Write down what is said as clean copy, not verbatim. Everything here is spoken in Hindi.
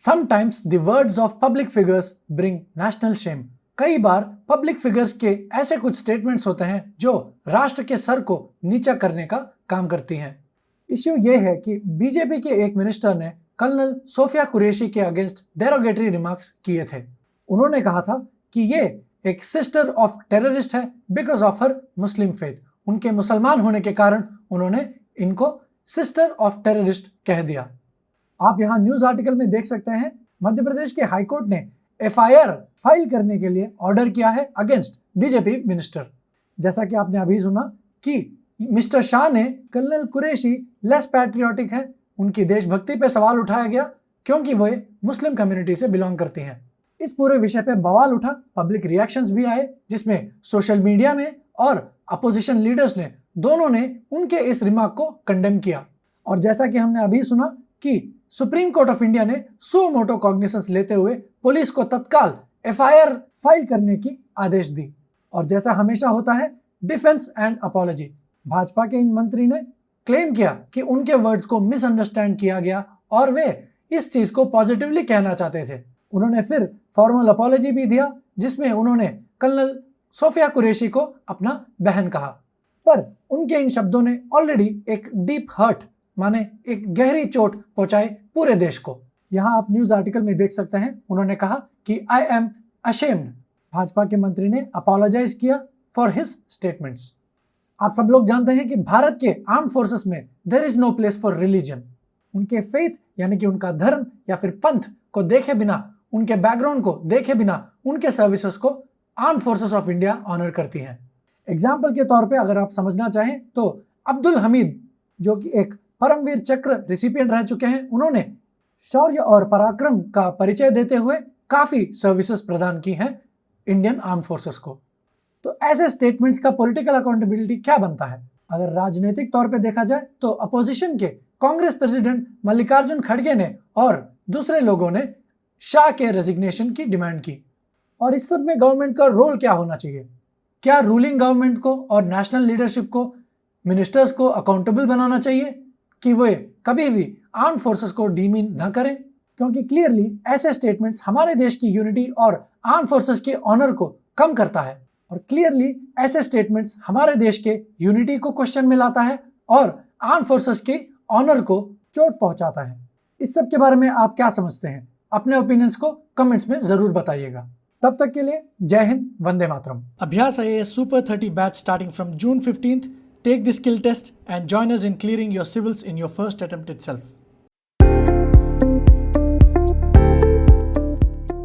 Sometimes the words of public figures bring national shame. कई बार पब्लिक फिगर्स के ऐसे कुछ स्टेटमेंट्स होते हैं जो राष्ट्र के सर को नीचा करने का काम करती हैं। इश्यू ये है कि बीजेपी के एक मिनिस्टर ने कर्नल सोफिया कुरैशी के अगेंस्ट डेरोगेटरी रिमार्क्स किए थे। उन्होंने कहा था कि ये एक सिस्टर ऑफ टेररिस्ट है because of her Muslim faith. उनके मुसलमान होने के कारण उन्होंने इनको सिस्टर ऑफ टेररिस्ट कह दिया। आप यहाँ न्यूज आर्टिकल में देख सकते हैं मध्य प्रदेश के हाईकोर्ट ने एफआईआर फाइल करने के लिए ऑर्डर किया है अगेंस्ट बीजेपी मिनिस्टर। जैसा कि आपने अभी सुना कि मिस्टर शाह ने कर्नल कुरैशी लेस पैट्रियोटिक है, उनकी देशभक्ति पे सवाल उठाया गया क्योंकि वो मुस्लिम कम्युनिटी से बिलोंग करती हैं। इस पूरे विषय पे बवाल उठा, पब्लिक रिएक्शंस भी आए जिसमें सोशल मीडिया में और अपोजिशन लीडर्स ने दोनों ने उनके इस रिमार्क को कंडेम किया। और जैसा कि हमने अभी सुना कि सुप्रीम कोर्ट ऑफ इंडिया ने सो मोटो कॉग्निसेंस लेते हुए पुलिस को तत्काल एफआईआर फाइल करने की आदेश दी। और जैसा हमेशा होता है डिफेंस एंड अपॉलजी। भाजपा के इन मंत्री ने क्लेम किया कि उनके वर्ड्स को मिसअंडरस्टैंड किया गया और वे इस चीज को पॉजिटिवली कहना चाहते थे। उन्होंने फिर फॉर्मल अपॉलजी भी दिया जिसमें उन्होंने कर्नल सोफिया कुरैशी को अपना बहन कहा, पर उनके इन शब्दों ने ऑलरेडी एक डीप हर्ट माने एक गहरी चोट पहुंचाई पूरे देश को। यहाँ आप न्यूज आर्टिकल में देख सकते हैं उन्होंने कहा कि आई एम अशेम्ड। भाजपा के मंत्री ने अपोलोजाइज किया फॉर हिज स्टेटमेंट्स। आप सब लोग जानते हैं कि भारत के आर्म फोर्सेस में there is no place for religion. उनके फेथ यानी कि उनका धर्म या फिर पंथ को देखे बिना, उनके बैकग्राउंड को देखे बिना उनके सर्विसेज को arm forces of India honour करती हैं। एग्जाम्पल के तौर पे अगर आप समझना चाहें तो अब्दुल हमीद जो कि एक परमवीर चक्र रिसिपिएंट रह चुके हैं, उन्होंने शौर्य और पराक्रम का परिचय देते हुए काफी सर्विसेज प्रदान की हैं इंडियन आर्म फोर्सेस को। तो ऐसे स्टेटमेंट्स का पॉलिटिकल अकाउंटेबिलिटी क्या बनता है? अगर राजनीतिक तौर पे देखा जाए तो अपोजिशन के कांग्रेस प्रेसिडेंट मल्लिकार्जुन खड़गे ने और दूसरे लोगों ने शाह के रेजिग्नेशन की डिमांड की। और इस सब में गवर्नमेंट का रोल क्या होना चाहिए? क्या रूलिंग गवर्नमेंट को और नेशनल लीडरशिप को, मिनिस्टर्स को अकाउंटेबल बनाना चाहिए कि वे कभी भी आर्म फोर्सेस को डीमीन न करें? क्योंकि क्लियरली ऐसे स्टेटमेंट्स हमारे देश की यूनिटी और आर्म फोर्सेस के ऑनर को कम करता है और क्लियरली ऐसे स्टेटमेंट्स हमारे देश के यूनिटी को क्वेश्चन में लाता है और आर्म फोर्सेस के ऑनर को चोट पहुंचाता है। इस सब के बारे में आप क्या समझते हैं? अपने ओपिनियंस को कमेंट्स में जरूर बताइएगा। तब तक के लिए जय हिंद, वंदे मातरम। अभ्यास IAS Super 30 batch starting from June 15th. Take the skill test and join us in clearing your civils in your first attempt itself.